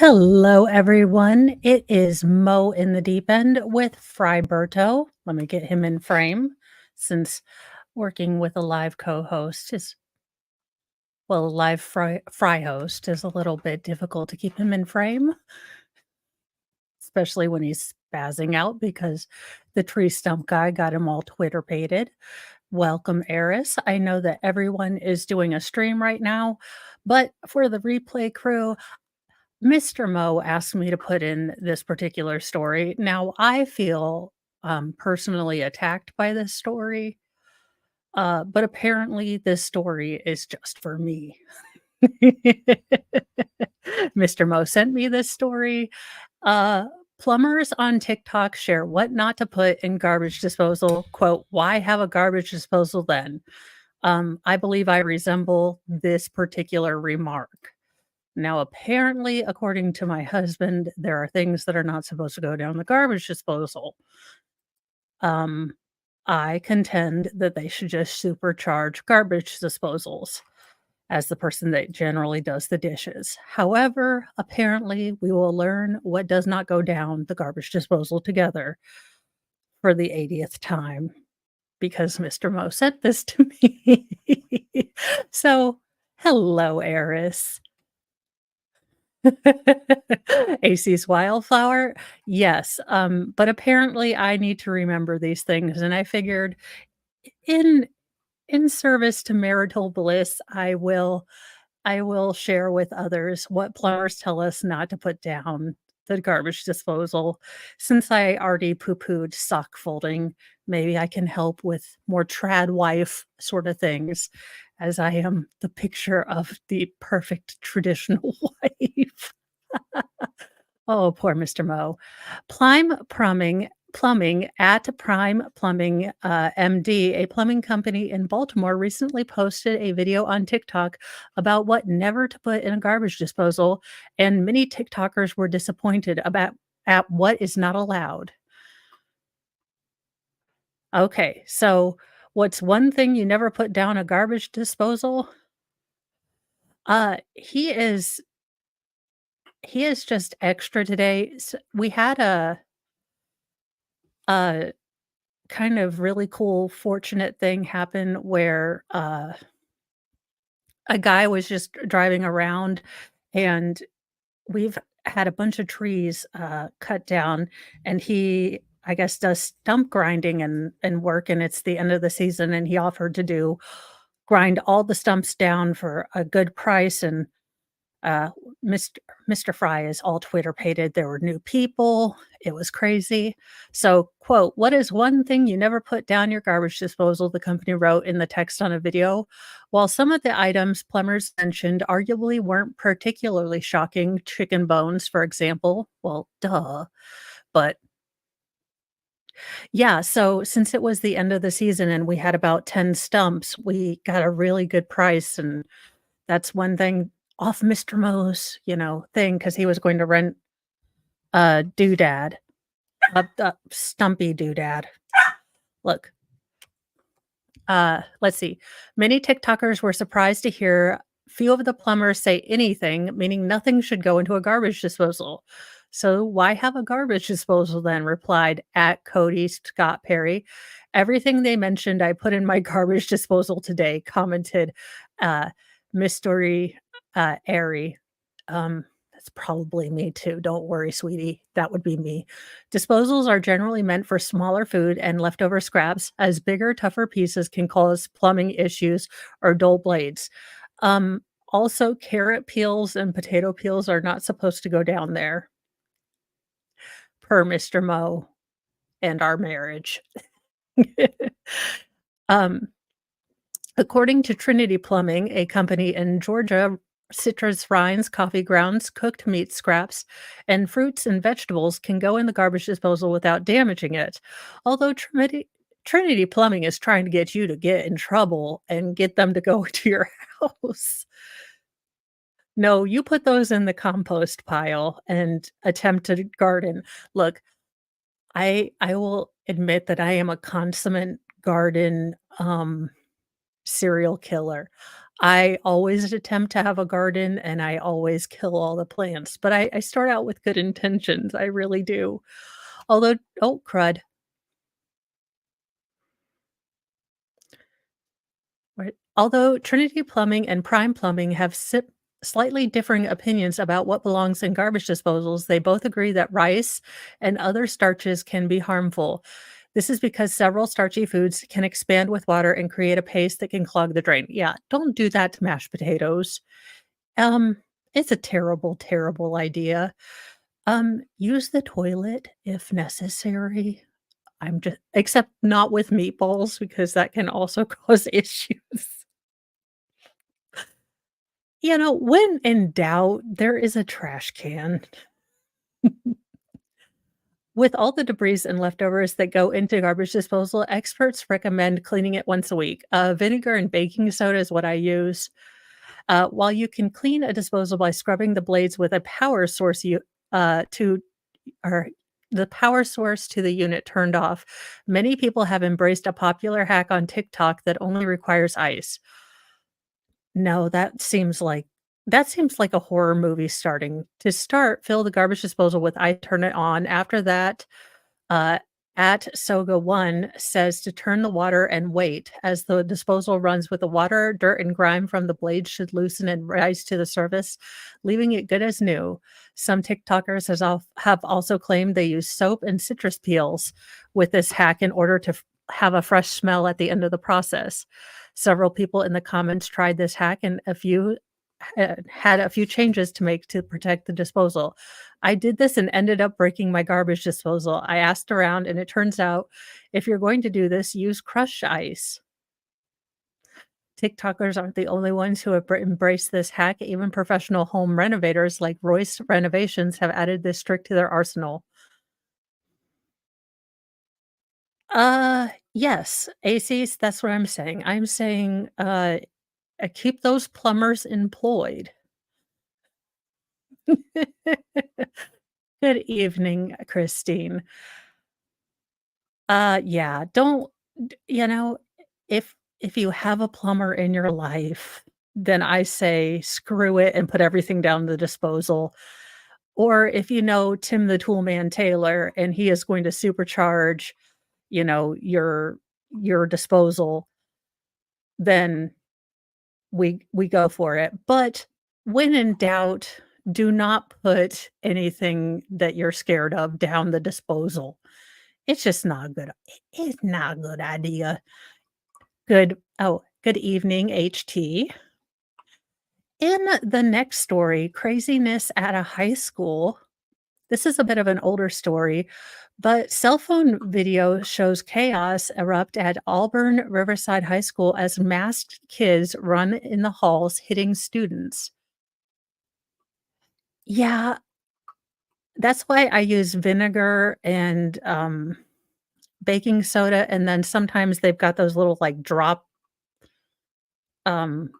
Hello, everyone. It is Mo in the Deep End with Fryberto. Let me get him in frame since working with a live co-host is well, a live fry host is a little bit difficult to keep him in frame, especially when he's spazzing out because the tree stump guy got him all Twitter pated. Welcome, Eris. I know that everyone is doing a stream right now, but for the replay crew, Mr. Mo asked me to put in this particular story. Now, I feel personally attacked by this story, but apparently, this story is just for me. Mr. Mo sent me this story. Uh, Plumbers on TikTok share what not to put in garbage disposal. Quote, why have a garbage disposal then? I believe I resemble this particular remark. Now, apparently, according to my husband, there are things that are not supposed to go down the garbage disposal. Um, I contend that they should just supercharge garbage disposals as the person that generally does the dishes. However, apparently, we will learn what does not go down the garbage disposal together for the 80th time because Mr. Mo sent this to me. So, hello, Eris. AC's wildflower? Yes, but apparently I need to remember these things, and I figured in in service to marital bliss, I will share with others what plumbers tell us not to put down the garbage disposal. Since I already poo-pooed sock folding, maybe I can help with more trad wife sort of things, as I am the picture of the perfect traditional wife. Oh, poor Mr. Mo. Plumbing at Prime Plumbing MD, a plumbing company in Baltimore, recently posted a video on TikTok about what never to put in a garbage disposal, and many TikTokers were disappointed about at what is not allowed. Okay, so what's one thing you never put down a garbage disposal? He is just extra today. We had a kind of really cool, fortunate thing happen where, a guy was just driving around, and we've had a bunch of trees, cut down, and he, I guess, does stump grinding and work, and it's the end of the season, and he offered to grind all the stumps down for a good price, and Uh, Mr. Mr. Fry is all Twitter pated. There were new people. It was crazy. So, quote, what is one thing you never put down your garbage disposal? The company wrote in the text on a video. While some of the items plumbers mentioned arguably weren't particularly shocking, chicken bones, for example, well, duh. But yeah, so since it was the end of the season and we had about 10 stumps, we got a really good price. And that's one thing off Mr. Mo's, thing because he was going to rent a doodad, a stumpy doodad. Look, let's see. Many TikTokers were surprised to hear few of the plumbers say anything, meaning nothing should go into a garbage disposal. So why have a garbage disposal then? Replied at Cody Scott Perry. Everything they mentioned, I put in my garbage disposal today. Commented Mystery Airy. That's probably me too. Don't worry, sweetie. That would be me. Disposals are generally meant for smaller food and leftover scraps, as bigger, tougher pieces can cause plumbing issues or dull blades. Also, carrot peels and potato peels are not supposed to go down there, per Mr. Mo and our marriage. um, According to Trinity Plumbing, a company in Georgia, citrus rinds, coffee grounds, cooked meat scraps, and fruits and vegetables can go in the garbage disposal without damaging it. Although Trinity Plumbing is trying to get you to get in trouble and get them to go to your house. No, you put those in the compost pile and attempt to garden. Look, I will admit that I am a consummate garden serial killer. I always attempt to have a garden and I always kill all the plants, but I start out with good intentions, I really do. Although oh, crud. Right. Although Trinity Plumbing and Prime Plumbing have slightly differing opinions about what belongs in garbage disposals, they both agree that rice and other starches can be harmful. This is because several starchy foods can expand with water and create a paste that can clog the drain. Yeah, don't do that to mashed potatoes. Um, it's a terrible, terrible idea. Use the toilet if necessary. I'm just except not with meatballs because that can also cause issues. When in doubt, there is a trash can. With all the debris and leftovers that go into garbage disposal, experts recommend cleaning it once a week. Vinegar and baking soda is what I use. While you can clean a disposal by scrubbing the blades with a power source to or the power source to the unit turned off, many people have embraced a popular hack on TikTok that only requires ice. No, that seems like a horror movie starting. To start, fill the garbage disposal with ice, turn it on. After that, uh, at Soga 1 says to turn the water and wait as the disposal runs with the water, dirt, and grime from the blade should loosen and rise to the surface, leaving it good as new. Some TikTokers have also claimed they use soap and citrus peels with this hack in order to have a fresh smell at the end of the process. Several people in the comments tried this hack, and a few had a few changes to make to protect the disposal. I did this and ended up breaking my garbage disposal. I asked around, and it turns out if you're going to do this, use crushed ice. TikTokers aren't the only ones who have embraced this hack. Even professional home renovators like Royce Renovations have added this trick to their arsenal. Yes, ACs, that's what I'm saying. I'm saying, keep those plumbers employed. Good evening, Christine. Yeah, don't d you know, if you have a plumber in your life, then I say screw it and put everything down the disposal. Or if you know Tim the Toolman Taylor and he is going to supercharge, your disposal, then we go for it. But when in doubt, do not put anything that you're scared of down the disposal. It's just not a it's not a good idea. Good evening, HT. In the next story, craziness at a high school. This is a bit of an older story, but cell phone video shows chaos erupt at Auburn Riverside High School as masked kids run in the halls, hitting students. Yeah, that's why I use vinegar and baking soda, and then sometimes they've got those little like drop um,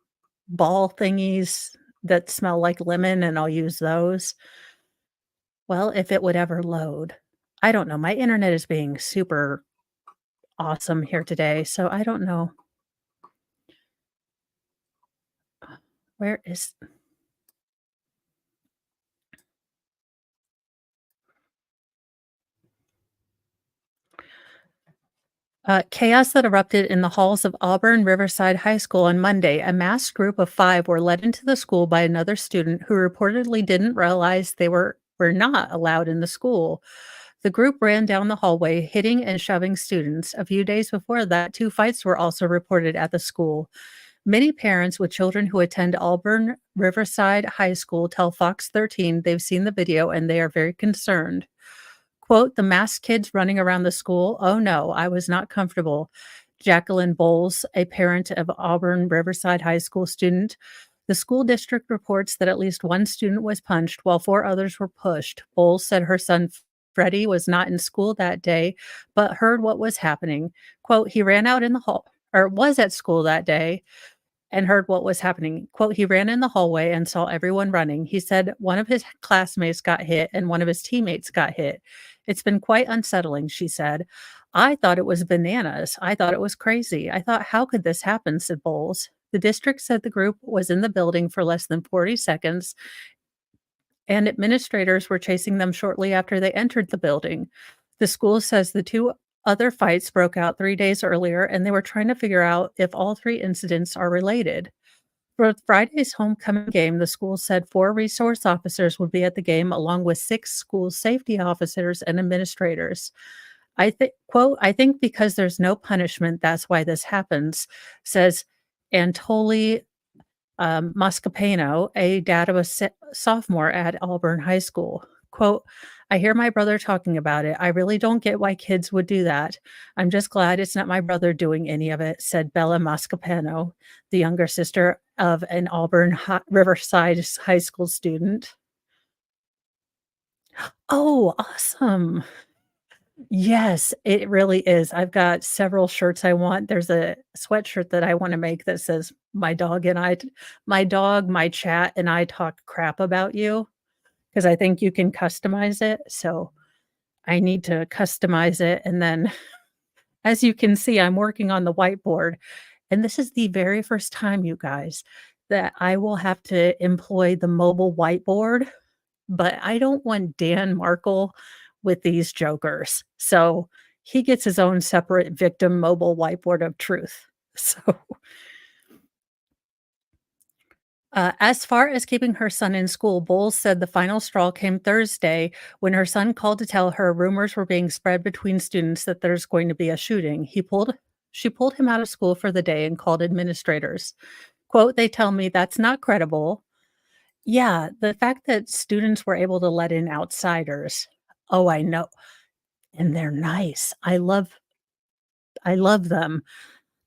ball thingies that smell like lemon, and I'll use those. Well, if it would ever load. I don't know, my internet is being super awesome here today, so I don't know. Where is chaos that erupted in the halls of Auburn Riverside High School on Monday. A masked group of 5 were led into the school by another student who reportedly didn't realize they were not allowed in the school. The group ran down the hallway, hitting and shoving students. A few days before that, 2 fights were also reported at the school. Many parents with children who attend Auburn Riverside High School tell Fox 13 they've seen the video and they are very concerned. Quote, "The masked kids running around the school? Oh, no, I was not comfortable." Jacqueline Bowles, a parent of Auburn Riverside High School student. The school district reports that at least one student was punched while 4 others were pushed. Bowles said her son Freddie was not in school that day, but heard what was happening. Quote, "He ran out in the hall or was at school that day and heard what was happening. Quote, he ran in the hallway and saw everyone running. He said one of his classmates got hit and one of his teammates got hit. It's been quite unsettling," she said. "I thought it was bananas. I thought it was crazy. I thought, how could this happen?" said Bowles. The district said the group was in the building for less than 40 seconds, and administrators were chasing them shortly after they entered the building. The school says the two other fights broke out 3 days earlier, and they were trying to figure out if all three incidents are related. For Friday's homecoming game, the school said four resource officers would be at the game, along with six school safety officers and administrators. I think, quote, I think because there's no punishment, that's why this happens, says Antoli Mascapeno, a dad of a sophomore at Auburn High School. Quote, I hear my brother talking about it. I really don't get why kids would do that. I'm just glad it's not my brother doing any of it, said Bella Mascapeno, the younger sister of an Auburn Riverside High School student. Oh, awesome. Yes, it really is. I've got several shirts I want. There's a sweatshirt that I wanna make that says, my dog, my chat, and I talk crap about you," 'cause I think you can customize it, so I need to customize it, and then, as you can see, I'm working on the whiteboard, and this is the very first time, you guys, that I will have to employ the mobile whiteboard, but I don't want Dan Markle with these jokers. So he gets his own separate victim mobile whiteboard of truth. So, as far as keeping her son in school, Bowles said the final straw came Thursday when her son called to tell her rumors were being spread between students that there's going to be a shooting. She pulled him out of school for the day and called administrators. Quote, they tell me that's not credible. Yeah, the fact that students were able to let in outsiders. Oh, I know. And they're nice. I love them.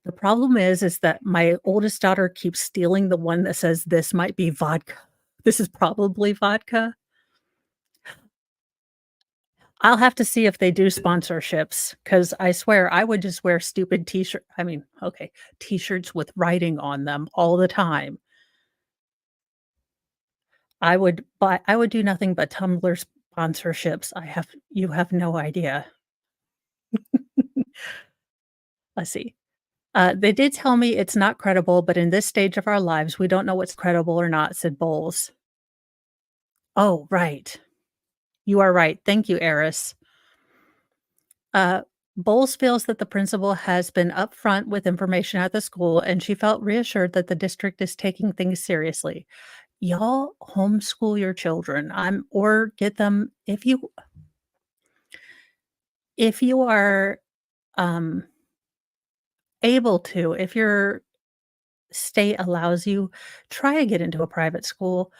The problem is that my oldest daughter keeps stealing the one that says, "This might be vodka. This is probably vodka." I'll have to see if they do sponsorships, because I swear I would just wear stupid T-shirts with writing on them all the time. I would do nothing but Tumblr sponsorships. You have no idea. Let's see. They did tell me it's not credible, but in this stage of our lives, we don't know what's credible or not, said Bowles. Oh, right. You are right. Thank you, Eris. Uh, Bowles feels that the principal has been upfront with information at the school, and she felt reassured that the district is taking things seriously. Y'all homeschool your children. Or get them if you are um able to, if your state allows you, try to get into a private school.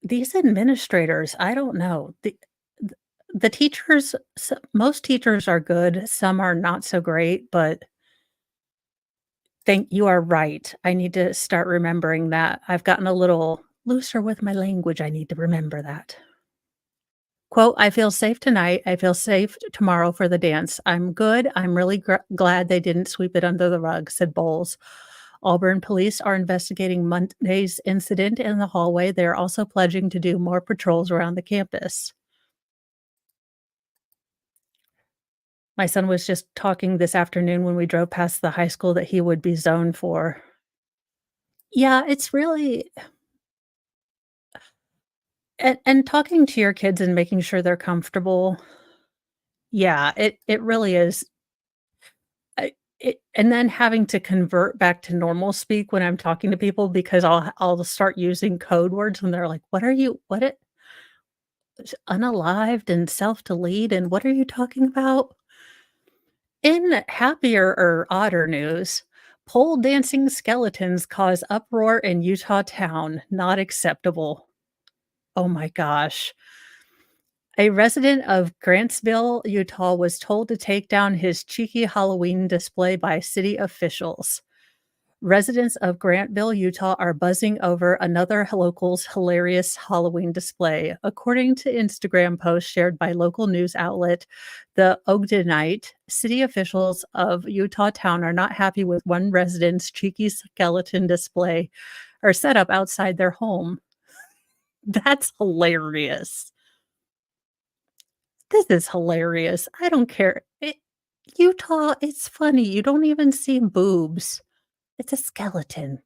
These administrators, I don't know. Th the teachers, most teachers are good, some are not so great, but you are right. I need to start remembering that. I've gotten a little looser with my language, I need to remember that. Quote, "I feel safe tonight, I feel safe tomorrow for the dance. I'm good, I'm really glad they didn't sweep it under the rug," said Bowles. Auburn police are investigating Monday's incident in the hallway. They are also pledging to do more patrols around the campus. My son was just talking this afternoon when we drove past the high school that he would be zoned for. Yeah, it's really and talking to your kids and making sure they're comfortable. Yeah, it really is. And then having to convert back to normal speak when I'm talking to people because I'll start using code words and they're like, "What are you unalived and self-delete, and what are you talking about?" In happier or odder news, pole dancing skeletons cause uproar in Utah town. Not acceptable. Oh my gosh. A resident of Grantsville, Utah, was told to take down his cheeky Halloween display by city officials. Residents of Grantville, Utah are buzzing over another local's hilarious Halloween display. According to Instagram posts shared by local news outlet The Ogdenite, city officials of Utah town are not happy with one resident's cheeky skeleton display or setup outside their home. That's hilarious. This is hilarious. I don't care. Utah, it's funny. You don't even see boobs. It's a skeleton.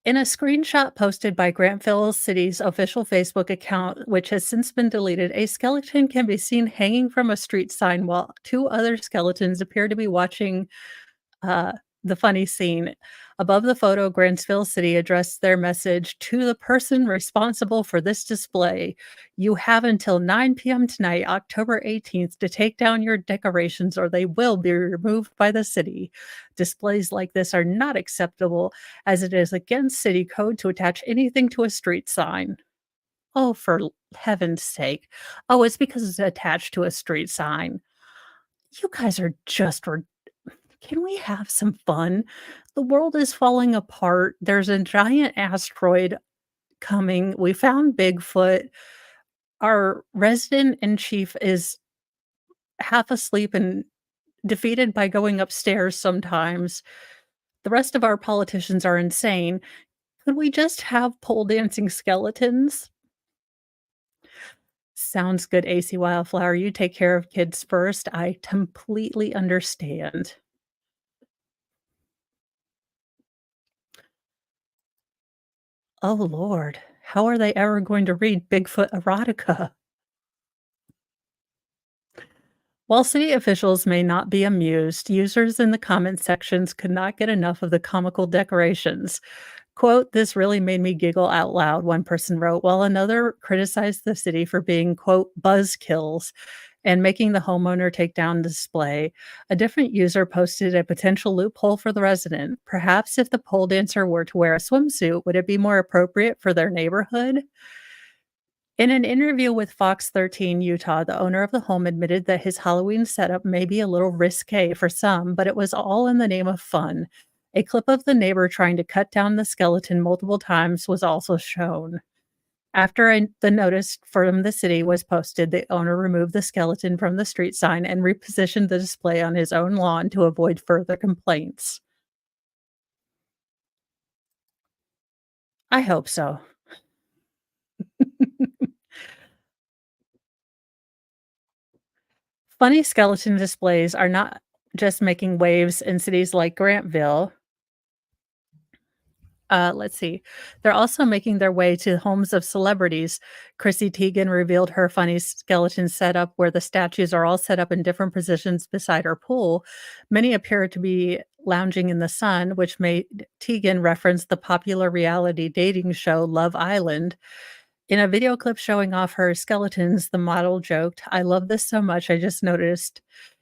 In a screenshot posted by Grantville City's official Facebook account, which has since been deleted, a skeleton can be seen hanging from a street sign while two other skeletons appear to be watching uh, the funny scene. Above the photo, Grantsville City addressed their message to the person responsible for this display. You have until 9 p.m. tonight, October 18th, to take down your decorations or they will be removed by the city. Displays like this are not acceptable as it is against city code to attach anything to a street sign. Oh, for heaven's sake. Oh, it's because it's attached to a street sign. You guys are just can we have some fun? The world is falling apart. There's a giant asteroid coming. We found Bigfoot. Our resident in chief is half asleep and defeated by going upstairs sometimes. The rest of our politicians are insane. Could we just have pole dancing skeletons? Sounds good, AC Wildflower. You take care of kids first. I completely understand. Oh, Lord. How are they ever going to read Bigfoot erotica? While city officials may not be amused, users in the comment sections could not get enough of the comical decorations. Quote, this really made me giggle out loud, one person wrote, while another criticized the city for being, quote, buzzkills and making the homeowner take down the display. A different user posted a potential loophole for the resident. Perhaps if the pole dancer were to wear a swimsuit, would it be more appropriate for their neighborhood? In an interview with Fox 13 Utah, the owner of the home admitted that his Halloween setup may be a little risque for some, but it was all in the name of fun. A clip of the neighbor trying to cut down the skeleton multiple times was also shown. After the notice from the city was posted, the owner removed the skeleton from the street sign and repositioned the display on his own lawn to avoid further complaints. I hope so. Funny skeleton displays are not just making waves in cities like Grantville. Let's see. They're also making their way to homes of celebrities. Chrissy Teigen revealed her funny skeleton setup where the statues are all set up in different positions beside her pool. Many appear to be lounging in the sun, which made Teigen reference the popular reality dating show Love Island. In a video clip showing off her skeletons, the model joked, I love this so much. I just noticed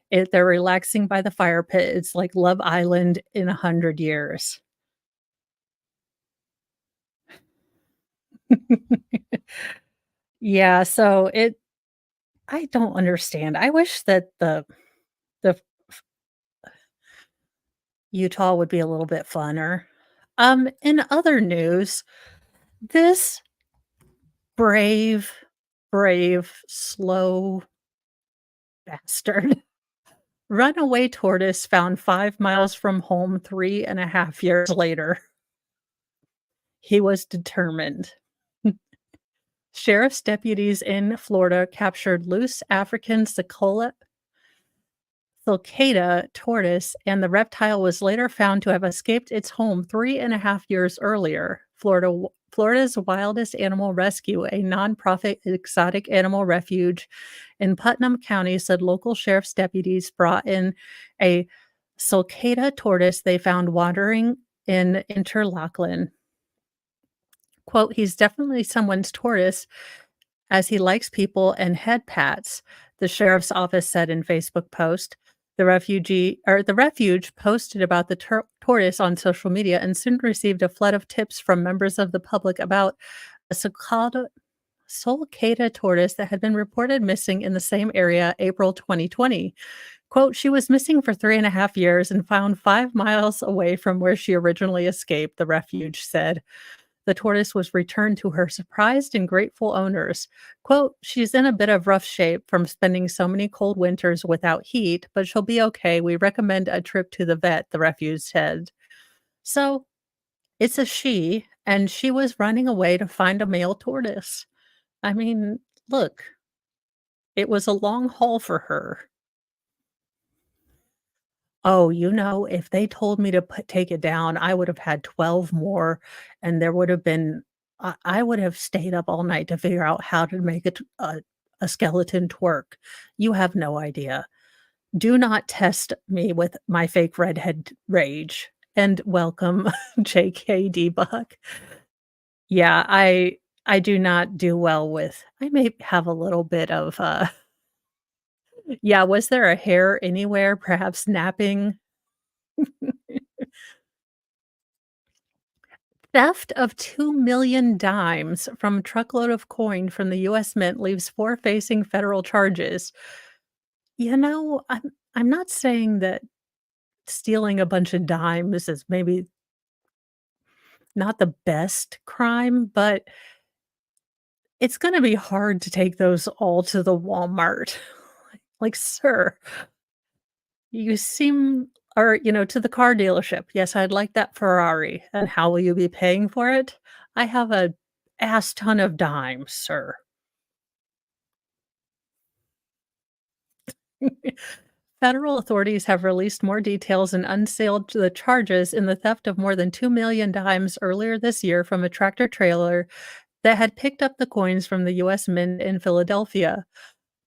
it. They're relaxing by the fire pit. It's like Love Island in 100 years. Yeah, so I don't understand. I wish that the Utah would be a little bit funner. In other news, this brave, brave, slow bastard runaway tortoise found 5 miles from home 3.5 years later. He was determined. Sheriff's deputies in Florida captured loose African sulcata tortoise, and the reptile was later found to have escaped its home 3.5 years earlier. Florida's Wildest Animal Rescue, a nonprofit exotic animal refuge in Putnam County, said local sheriff's deputies brought in a sulcata tortoise they found wandering in Interlachen. Quote, he's definitely someone's tortoise as he likes people and head pats, the sheriff's office said in Facebook post. The refuge posted about the tortoise on social media and soon received a flood of tips from members of the public about a sulcata tortoise that had been reported missing in the same area April 2020. Quote, she was missing for 3.5 years and found 5 miles away from where she originally escaped, the refuge said. The tortoise was returned to her surprised and grateful owners. Quote, she's in a bit of rough shape from spending so many cold winters without heat, but she'll be okay. We recommend a trip to the vet, the refuge said. So it's a she, and she was running away to find a male tortoise. I mean, look, it was a long haul for her. Oh, if they told me to take it down, I would have had 12 more, and there would have been I would have stayed up all night to figure out how to make a skeleton twerk. You have no idea. Do not test me with my fake redhead rage, and welcome, JK Debug. Yeah, I do not do well with I may have a little bit of, yeah, was there a hair anywhere, perhaps napping? Theft of 2,000,000 dimes from a truckload of coin from the US Mint leaves 4 facing federal charges. I'm not saying that stealing a bunch of dimes is maybe not the best crime, but it's gonna be hard to take those all to the Walmart. Like, "Sir, you seem" to the car dealership, "Yes, I'd like that Ferrari, and how will you be paying for it?" "I have a ass ton of dimes, sir." Federal authorities have released more details and unsealed the charges in the theft of more than 2,000,000 dimes earlier this year from a tractor trailer that had picked up the coins from the US Mint in Philadelphia.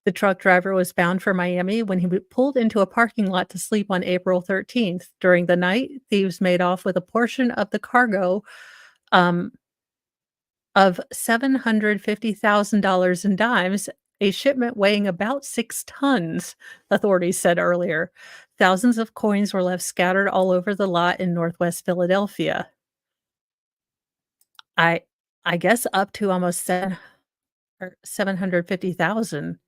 The truck driver was bound for Miami when he pulled into a parking lot to sleep on April 13th. During the night, thieves made off with a portion of the cargo um, of $750,000 in dimes, a shipment weighing about 6 tons, authorities said earlier. Thousands of coins were left scattered all over the lot in Northwest Philadelphia. I I guess up to almost 750,000.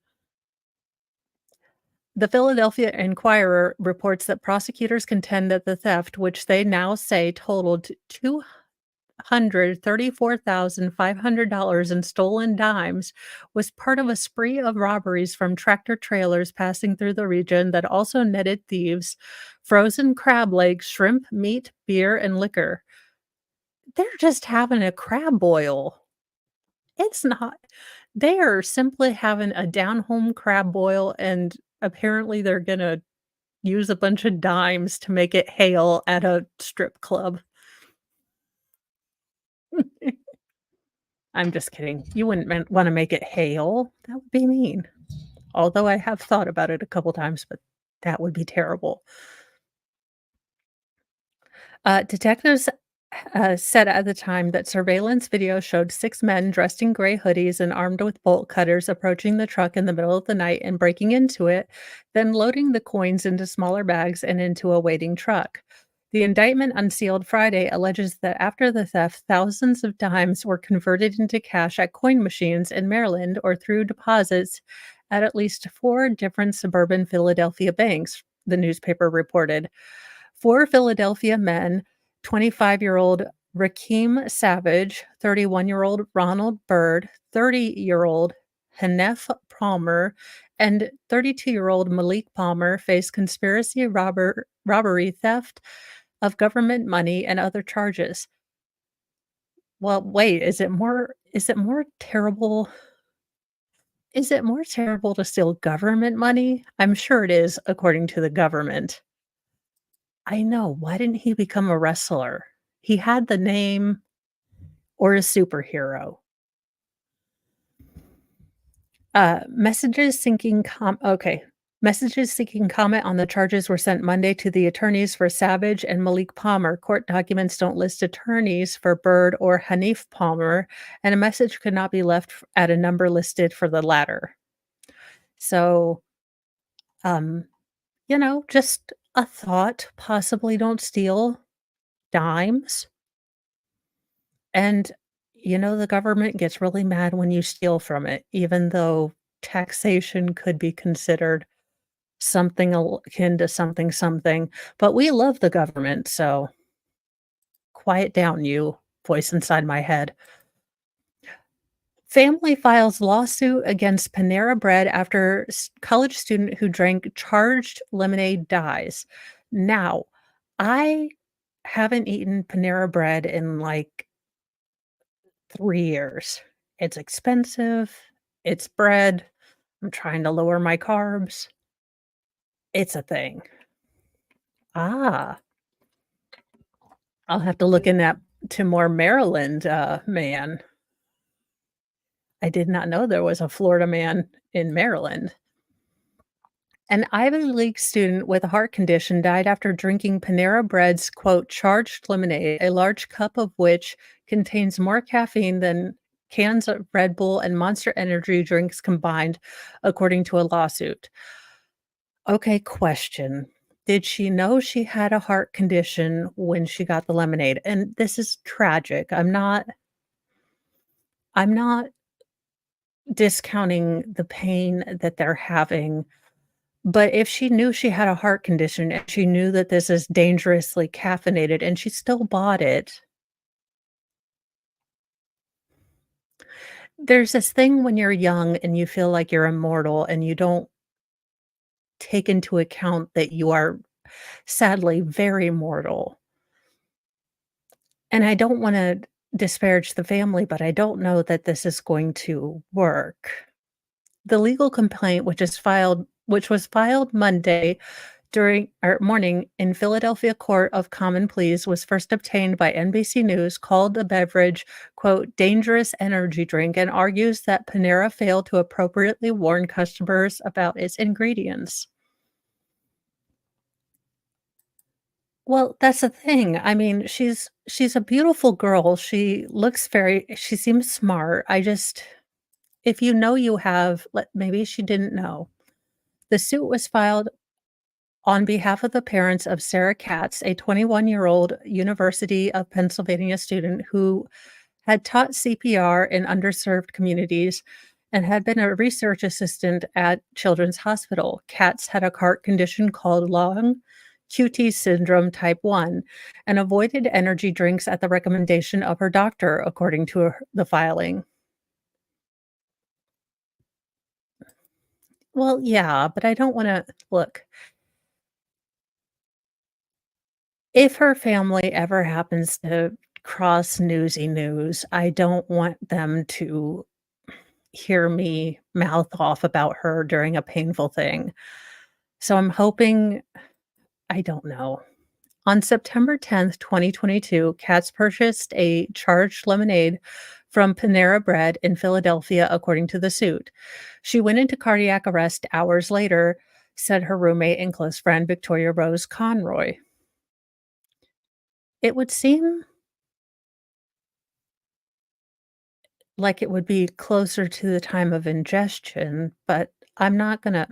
The Philadelphia Inquirer reports that prosecutors contend that the theft, which they now say totaled $234,500 in stolen dimes, was part of a spree of robberies from tractor trailers passing through the region that also netted thieves frozen crab legs, shrimp, meat, beer, and liquor. They're just having a crab boil. It's not. They are simply having a down-home crab boil, and apparently they're gonna use a bunch of dimes to make it hail at a strip club. I'm just kidding. You wouldn't wanna make it hail. That would be mean. Although I have thought about it a couple times, but that would be terrible. Detectives, said at the time that surveillance video showed 6 men dressed in gray hoodies and armed with bolt cutters approaching the truck in the middle of the night and breaking into it, then loading the coins into smaller bags and into a waiting truck. The indictment, unsealed Friday, alleges that after the theft, thousands of dimes were converted into cash at coin machines in Maryland or through deposits at least 4 different suburban Philadelphia banks, the newspaper reported. 4 Philadelphia men, 25-year-old Rakeem Savage, 31-year-old Ronald Bird, 30-year-old Hanef Palmer, and 32-year-old Malik Palmer face conspiracy, robbery, theft of government money, and other charges. Well, wait, is it more terrible to steal government money? I'm sure it is, according to the government. I know, why didn't he become a wrestler? He had the name or a superhero. Messages seeking comment on the charges were sent Monday to the attorneys for Savage and Malik Palmer. Court documents don't list attorneys for Bird or Hanif Palmer, and a message could not be left at a number listed for the latter. So, um, just a thought, possibly don't steal dimes. And, the government gets really mad when you steal from it, even though taxation could be considered something akin to something something, but we love the government, so quiet down, you voice inside my head. Family files lawsuit against Panera Bread after college student who drank charged lemonade dies. Now, I haven't eaten Panera Bread in, like, 3 years. It's expensive, it's bread, I'm trying to lower my carbs. It's a thing. Ah, I'll have to look in that to more Maryland, man. I did not know there was a Florida man in Maryland. An Ivy League student with a heart condition died after drinking Panera Bread's, quote, charged lemonade, a large cup of which contains more caffeine than cans of Red Bull and Monster Energy drinks combined, according to a lawsuit. Okay, question. Did she know she had a heart condition when she got the lemonade? And this is tragic. I'm not discounting the pain that they're having, but if she knew she had a heart condition and she knew that this is dangerously caffeinated and she still bought it, there's this thing when you're young and you feel like you're immortal and you don't take into account that you are sadly very mortal. And I don't wanna disparage the family, but I don't know that this is going to work. The legal complaint, which was filed Monday during or morning in Philadelphia Court of Common Pleas, was first obtained by NBC News, called the beverage, quote, "dangerous energy drink," and argues that Panera failed to appropriately warn customers about its ingredients. Well, that's the thing. I mean, she's a beautiful girl. She seems smart. If you know you have maybe she didn't know. The suit was filed on behalf of the parents of Sarah Katz, a 21-year-old University of Pennsylvania student who had taught CPR in underserved communities and had been a research assistant at Children's Hospital. Katz had a heart condition called long QT syndrome type 1 and avoided energy drinks at the recommendation of her doctor, according to the filing. Well, yeah, but I don't wanna look, if her family ever happens to cross Newsy News, I don't want them to hear me mouth off about her during a painful thing. So I'm hoping I don't know. On September 10th, 2022, Katz purchased a charged lemonade from Panera Bread in Philadelphia, according to the suit. She went into cardiac arrest hours later, said her roommate and close friend, Victoria Rose Conroy. It would seem like it would be closer to the time of ingestion, but I'm not gonna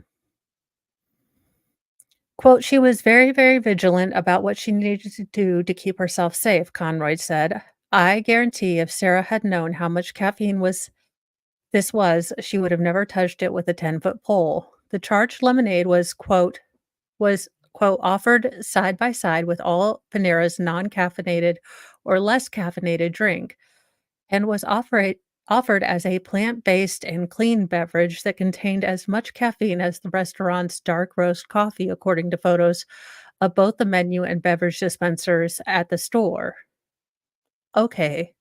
quote, "She was very, very vigilant about what she needed to do to keep herself safe," Conroy said. "I guarantee if Sarah had known how much caffeine was, she would have never touched it with a 10-foot pole." The charged lemonade was, quote, "offered side by side with all Panera's non-caffeinated or less caffeinated drink, and was offered as a plant-based and clean beverage that contained as much caffeine as the restaurant's dark roast coffee," according to photos of both the menu and beverage dispensers at the store. Okay.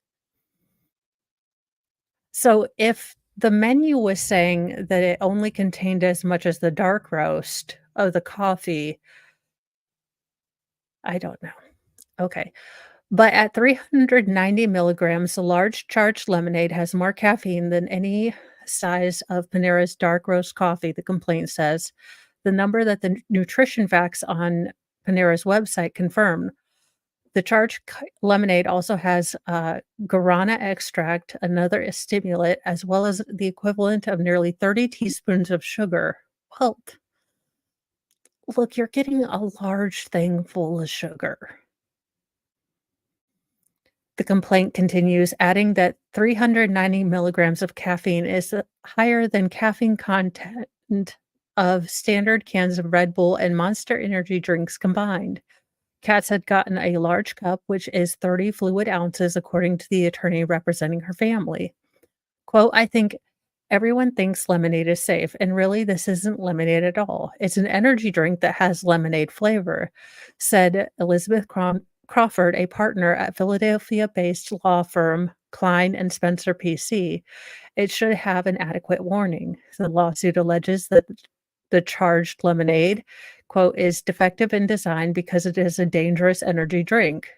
So if the menu was saying that it only contained as much as the dark roast of the coffee, I don't know. Okay. But at 390 milligrams, the large charged lemonade has more caffeine than any size of Panera's dark roast coffee, the complaint says. The number that the nutrition facts on Panera's website confirm. The lemonade also has guarana extract, another stimulant, as well as the equivalent of nearly 30 teaspoons of sugar. Well, look, you're getting a large thing full of sugar. The complaint continues, adding that 390 milligrams of caffeine is higher than caffeine content of standard cans of Red Bull and Monster Energy drinks combined. Katz had gotten a large cup, which is 30 fluid ounces, according to the attorney representing her family. Quote, "I think everyone thinks lemonade is safe, and really, this isn't lemonade at all. It's an energy drink that has lemonade flavor," said Elizabeth Crawford, a partner at Philadelphia-based law firm Klein and Spencer PC. "It should have an adequate warning." The lawsuit alleges that the charged lemonade, quote, is defective in design because it is a dangerous energy drink.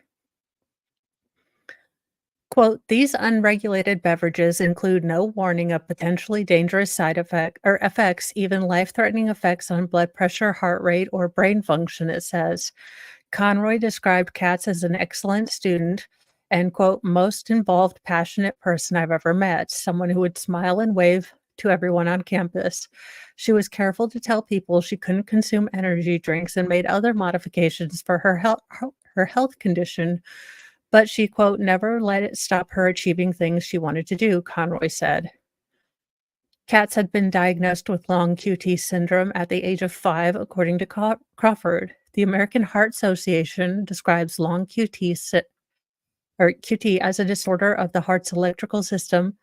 Quote, these unregulated beverages include no warning of potentially dangerous side effect or effects, even life-threatening effects on blood pressure, heart rate, or brain function, it says. Conroy described Katz as an excellent student and, quote, most involved, passionate person I've ever met, someone who would smile and wave to everyone on campus. She was careful to tell people she couldn't consume energy drinks and made other modifications for her health condition, but she, quote, never let it stop her achieving things she wanted to do, Conroy said. Katz had been diagnosed with long QT syndrome at the age of 5, according to Crawford. The American Heart Association describes long QT as a disorder of the heart's electrical system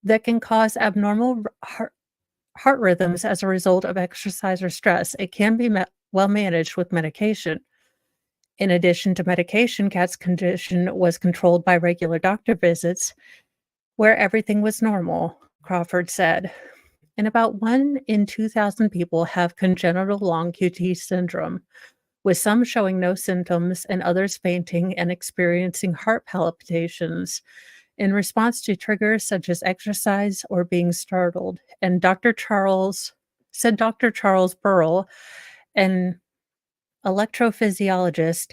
that can cause abnormal heart rhythms as a result of exercise or stress. It can be well managed with medication. In addition to medication, Katz's condition was controlled by regular doctor visits where everything was normal, Crawford said. And about 1 in 2,000 people have congenital long QT syndrome, with some showing no symptoms and others fainting and experiencing heart palpitations in response to triggers such as exercise or being startled. And Dr. Charles Burrell, an electrophysiologist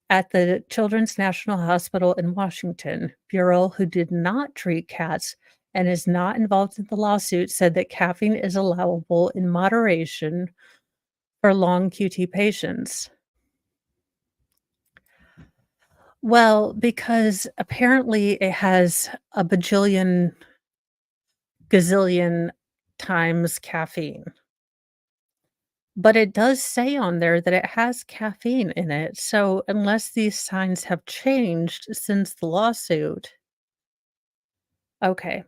at the Children's National Hospital in Washington. Burrell, who did not treat Katz and is not involved in the lawsuit, said that caffeine is allowable in moderation for long QT patients. Well, because apparently it has a bajillion, gazillion times caffeine. But it does say on there that it has caffeine in it, so unless these signs have changed since the lawsuit. Okay.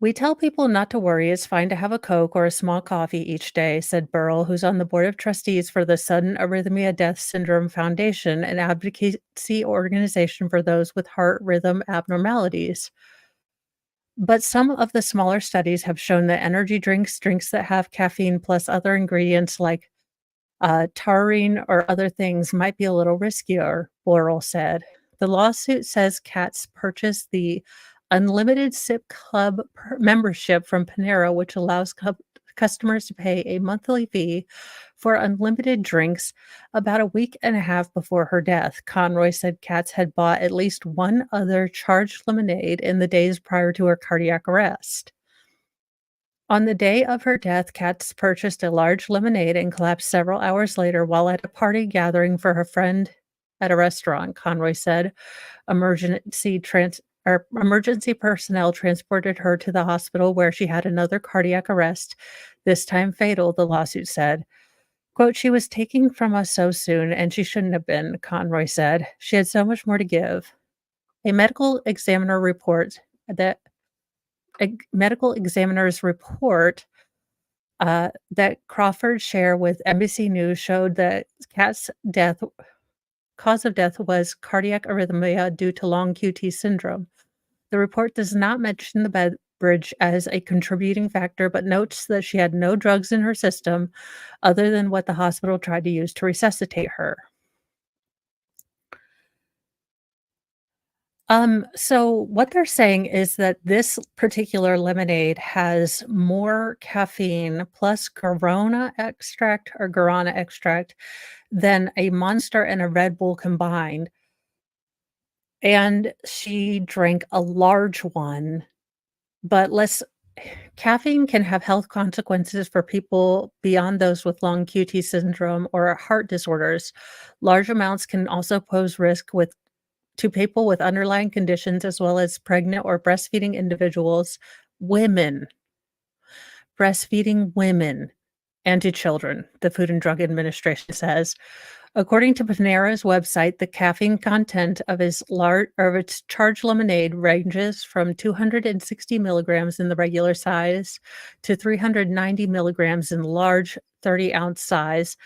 We tell people not to worry, it's fine to have a Coke or a small coffee each day, said Burrell, who's on the board of trustees for the Sudden Arrhythmia Death Syndrome Foundation, an advocacy organization for those with heart rhythm abnormalities. But some of the smaller studies have shown that energy drinks that have caffeine plus other ingredients like taurine or other things might be a little riskier, Laurel said. The lawsuit says Katz purchased the Unlimited Sip Club membership from Panera, which allows customers to pay a monthly fee for unlimited drinks about a week and a half before her death. Conroy said Katz had bought at least one other charged lemonade in the days prior to her cardiac arrest. On the day of her death, Katz purchased a large lemonade and collapsed several hours later while at a party gathering for her friend at a restaurant, Conroy said. Emergency personnel transported her to the hospital where she had another cardiac arrest, this time fatal, the lawsuit said. Quote, she was taking from us so soon, and she shouldn't have been, Conroy said. She had so much more to give. A medical examiner's report that Crawford shared with NBC News showed that Katz's cause of death was cardiac arrhythmia due to long QT syndrome. The report does not mention the beverage as a contributing factor, but notes that she had no drugs in her system other than what the hospital tried to use to resuscitate her. So what they're saying is that this particular lemonade has more caffeine plus guarana extract than a Monster and a Red Bull combined. And she drank a large one, but caffeine can have health consequences for people beyond those with long QT syndrome or heart disorders. Large amounts can also pose risk to people with underlying conditions as well as pregnant or breastfeeding individuals, breastfeeding women, and to children, the Food and Drug Administration says. According to Panera's website, the caffeine content of its charged lemonade ranges from 260 milligrams in the regular size to 390 milligrams in the large 30-ounce size,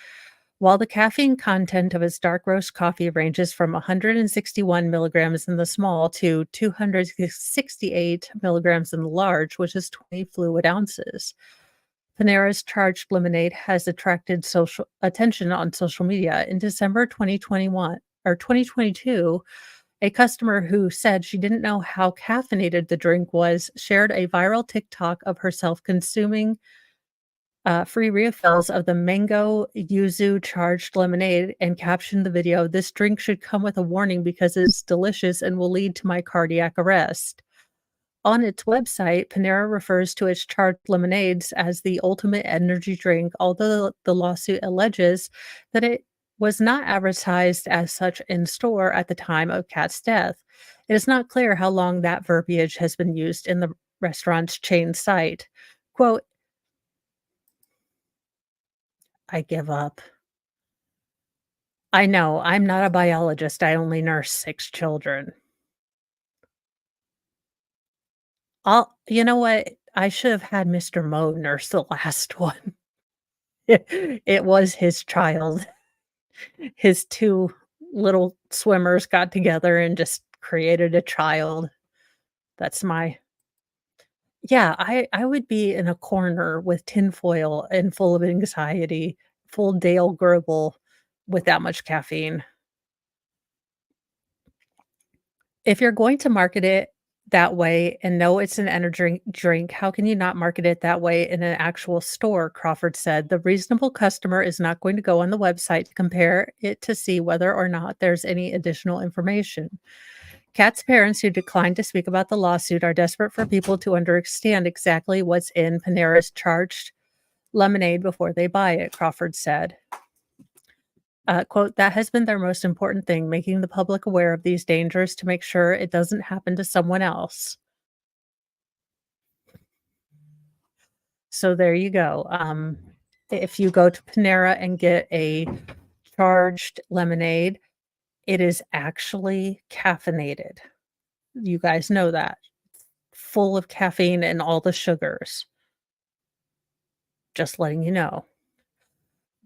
while the caffeine content of its dark roast coffee ranges from 161 milligrams in the small to 268 milligrams in the large, which is 20 fluid ounces. Panera's charged lemonade has attracted social attention on social media. In December 2021 or 2022, a customer who said she didn't know how caffeinated the drink was shared a viral TikTok of herself consuming free refills of the mango yuzu charged lemonade and captioned the video, "This drink should come with a warning because it's delicious and will lead to my cardiac arrest." On its website, Panera refers to its charged lemonades as the ultimate energy drink, although the lawsuit alleges that it was not advertised as such in store at the time of Kat's death. It is not clear how long that verbiage has been used in the restaurant's chain site. Quote, "I give up. I know, I'm not a biologist, I only nurse 6 children." You know what? I should have had Mr. Mo nurse the last one. It was his child. His 2 little swimmers got together and just created a child. That's my Yeah, I would be in a corner with tinfoil and full of anxiety, full Dale Gribble with that much caffeine. If you're going to market it that way and know it's an energy drink, how can you not market it that way in an actual store? Crawford said. The reasonable customer is not going to go on the website to compare it to see whether or not there's any additional information. Kat's parents, who declined to speak about the lawsuit, are desperate for people to understand exactly what's in Panera's charged lemonade before they buy it, Crawford said. Quote, "That has been their most important thing, making the public aware of these dangers to make sure it doesn't happen to someone else." So there you go. If you go to Panera and get a charged lemonade, it is actually caffeinated. You guys know that. Full of caffeine and all the sugars. Just letting you know.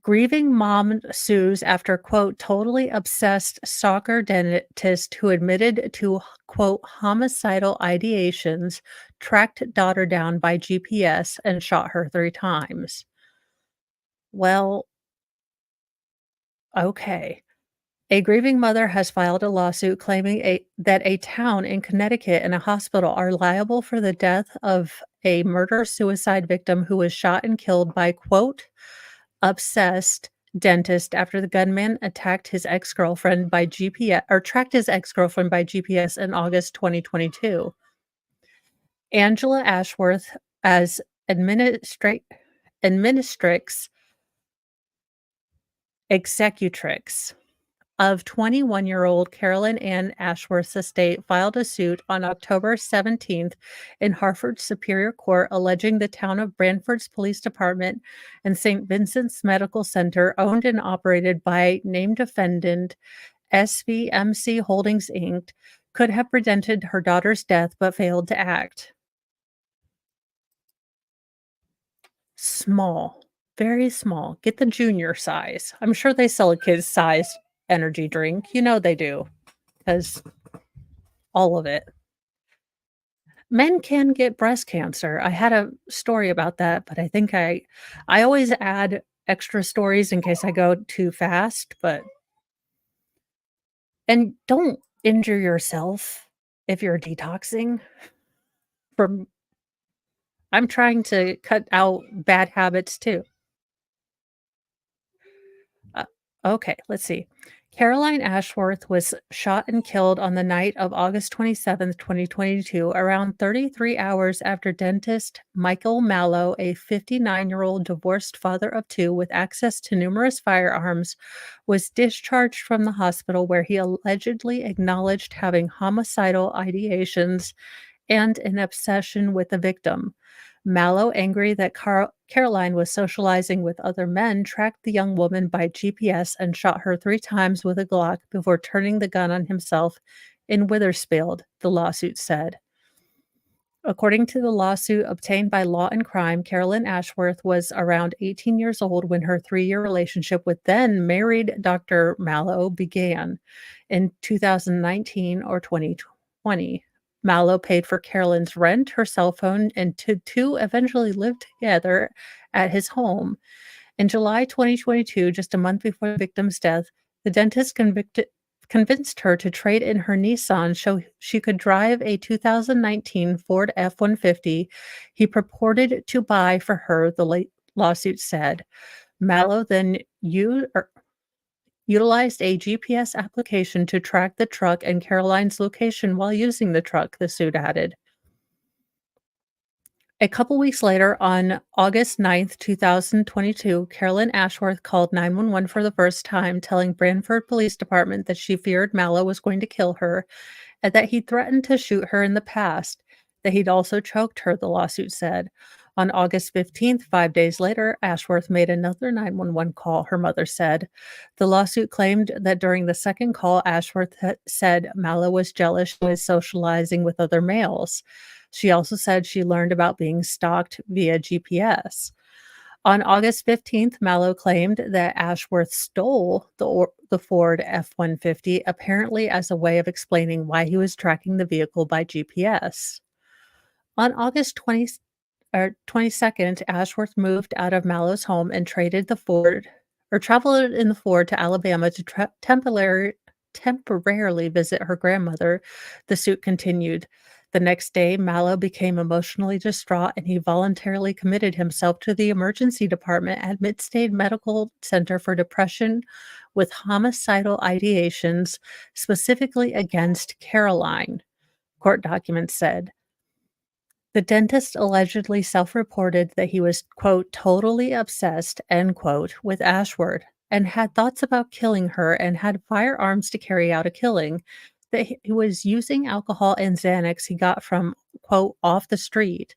Grieving mom sues after, quote, "totally obsessed stalker dentist who admitted to, quote, homicidal ideations, tracked daughter down by GPS and shot her 3 times." Well, okay. A grieving mother has filed a lawsuit claiming that a town in Connecticut and a hospital are liable for the death of a murder-suicide victim who was shot and killed by, quote, "obsessed dentist" after the gunman attacked his ex-girlfriend by GPS or tracked his ex-girlfriend by GPS in August 2022. Angela Ashworth as administratrix executrix of 21-year-old Carolyn Ann Ashworth's estate filed a suit on October 17th in Hartford Superior Court alleging the town of Branford's Police Department and St. Vincent's Medical Center, owned and operated by named defendant SVMC Holdings, Inc., could have prevented her daughter's death but failed to act. Small, very small. Get the junior size. I'm sure they sell a kid's size energy drink. You know they do, because all of it. Men can get breast cancer. I had a story about that, but I think I always add extra stories in case I go too fast, but and don't injure yourself if you're detoxing from I'm trying to cut out bad habits too. Uh, okay, let's see. Caroline Ashworth was shot and killed on the night of August 27th, 2022, around 33 hours after dentist Michael Mallow, a 59-year-old divorced father of 2 with access to numerous firearms, was discharged from the hospital where he allegedly acknowledged having homicidal ideations and an obsession with the victim. Mallow, angry that Caroline was socializing with other men, tracked the young woman by GPS and shot her 3 times with a Glock before turning the gun on himself in Withersfield, the lawsuit said. According to the lawsuit obtained by Law and Crime, Carolyn Ashworth was around 18 years old when her 3-year relationship with then married Dr. Mallow began in 2019 or 2020. Mallow paid for Carolyn's rent, her cell phone, and two eventually lived together at his home. In July 2022, just a month before the victim's death, the dentist convinced her to trade in her Nissan so she could drive a 2019 Ford F-150 he purported to buy for her, the lawsuit said. Mallow then utilized a GPS application to track the truck and Caroline's location while using the truck, the suit added. A couple weeks later, on August 9th, 2022, Carolyn Ashworth called 911 for the first time, telling Branford Police Department that she feared Mallow was going to kill her and that he threatened to shoot her in the past, that he'd also choked her, the lawsuit said. On August 15th, 5 days later, Ashworth made another 911 call, her mother said. The lawsuit claimed that during the second call, Ashworth said Mallow was jealous she was socializing with other males. She also said she learned about being stalked via GPS. On August 15th, Mallow claimed that Ashworth stole the Ford F-150, apparently as a way of explaining why he was tracking the vehicle by GPS. On August 22nd, Ashworth moved out of Mallow's home and traveled in the Ford to Alabama to temporarily visit her grandmother, the suit continued. The next day, Mallow became emotionally distraught and he voluntarily committed himself to the emergency department at Midstate Medical Center for depression with homicidal ideations, specifically against Caroline, court documents said. The dentist allegedly self-reported that he was, quote, totally obsessed, end quote, with Ashworth and had thoughts about killing her and had firearms to carry out a killing, that he was using alcohol and Xanax he got from, quote, off the street.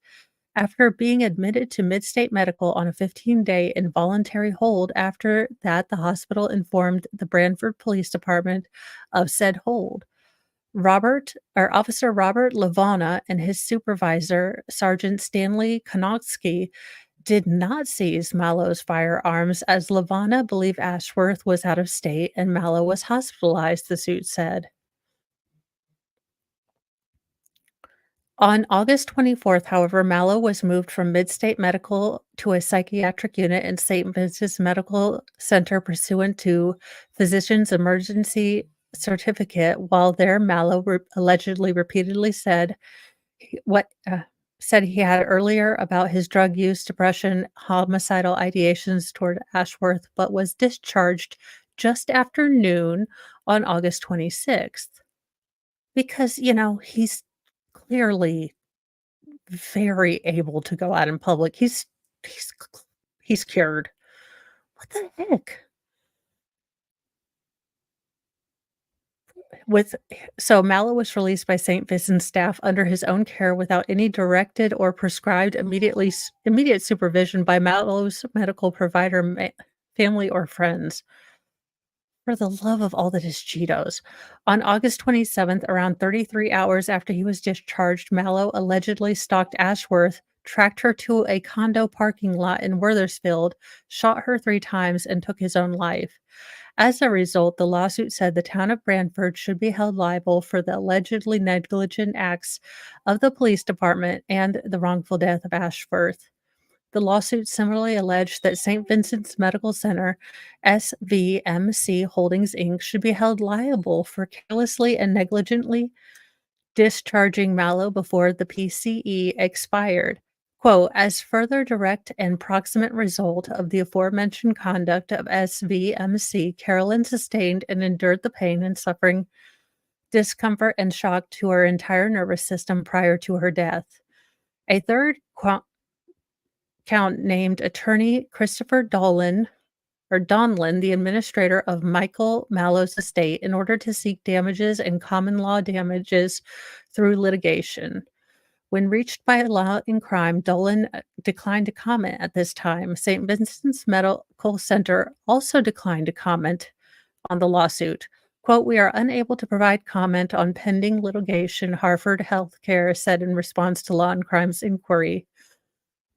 After being admitted to Midstate Medical on a 15-day involuntary hold, after that, the hospital informed the Branford Police Department of said hold. Officer Robert Lavana and his supervisor, Sergeant Stanley Konotsky, did not seize Mallow's firearms as Lavana believed Ashworth was out of state and Mallow was hospitalized, the suit said. On August 24th, however, Mallow was moved from Midstate Medical to a psychiatric unit in St. Vincent's Medical Center pursuant to physician's emergency certificate. While there, Mallow allegedly repeatedly said what said he had earlier about his drug use, depression, homicidal ideations toward Ashworth, but was discharged just after noon on August 26th. Because, he's clearly very able to go out in public. He's he's cured. What the heck? So Mallow was released by St. Vincent's staff under his own care without any directed or prescribed immediate supervision by Mallow's medical provider, family, or friends. For the love of all that is Cheetos. On August 27th, around 33 hours after he was discharged, Mallow allegedly stalked Ashworth, tracked her to a condo parking lot in Worthersfield, shot her 3 times, and took his own life. As a result, the lawsuit said the town of Branford should be held liable for the allegedly negligent acts of the police department and the wrongful death of Ashworth. The lawsuit similarly alleged that St. Vincent's Medical Center, SVMC Holdings, Inc., should be held liable for carelessly and negligently discharging Mallow before the PCE expired. Quote, as further direct and proximate result of the aforementioned conduct of SVMC, Carolyn sustained and endured the pain and suffering, discomfort, and shock to her entire nervous system prior to her death. A third count named attorney Christopher Donlin, the administrator of Michael Mallow's estate, in order to seek damages and common law damages through litigation. When reached by Law and Crime, Dolan declined to comment at this time. St. Vincent's Medical Center also declined to comment on the lawsuit. Quote, we are unable to provide comment on pending litigation, Hartford Healthcare said in response to Law and Crime's inquiry.